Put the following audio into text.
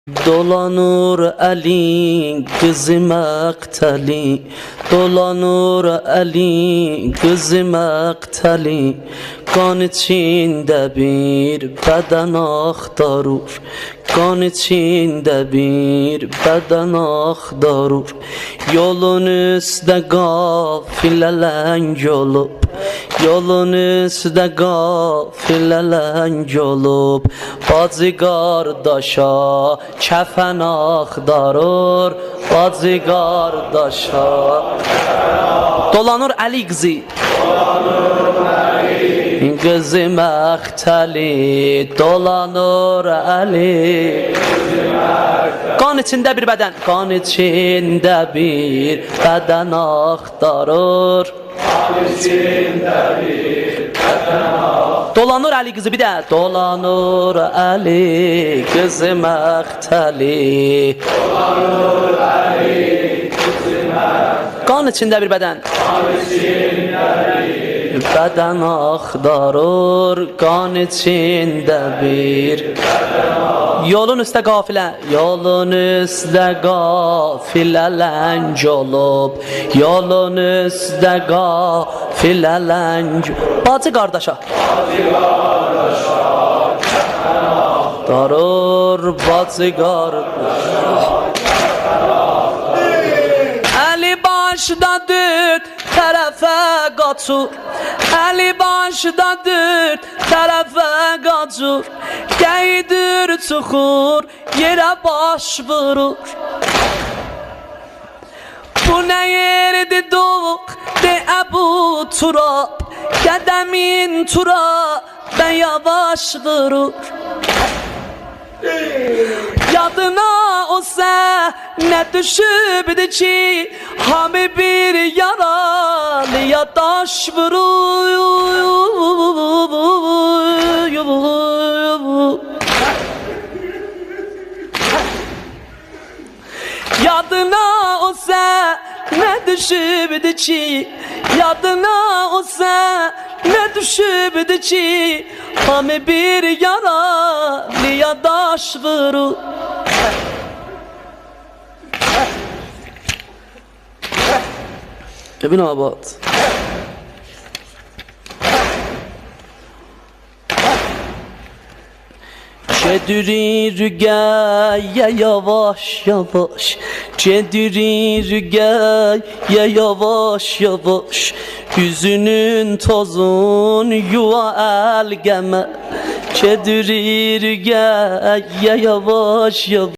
Dolanır elin kızı mekteli, dolanır elin kızı mekteli. Kan içinde bir beden aktarır, kan içinde bir beden aktarır. Yolun üstü gafilelen olup, yolun üstü gafilelen olup, bacı qardaşa kəfən axtarır, bacı qardaşa. Dolanır əli qızı, qızı məxtəli, dolanır əli. Qan içində bir bədən, qan içində bir bədən axtarır. Dolanır əli qızı bir də, dolanır əli qızı məxtəli. Qan içində bir bədən, bədən axtarır, qan içində bir. Yolun üstə qafilə, yolun üstə qafilə lənc olub, yolun üstə qafilə lənc. Bacı qardaşa axtarır, bacı qardaşa. Əli başda dörd tərəfə qaçır, əli başda dörd tərəfə qaçır. Geydir çıxır, yerə baş vurur. Bu nə yerdir doğ, de Əbu Turab, qədəmin turabə yavaş vurur. Yadına o səhnə düşübdü ki, hamı bir yaralıya daş vurur. Yadına o səhnə düşübdü ki, yadına o səhnə düşübdü ki, hamı bir yaralıya daş vurur. Evin abad. Cedirir gel yavaş yavaş, cedirir gel yavaş yavaş. Yüzünün tozun yuva elgeme, cedirir gel yavaş yavaş.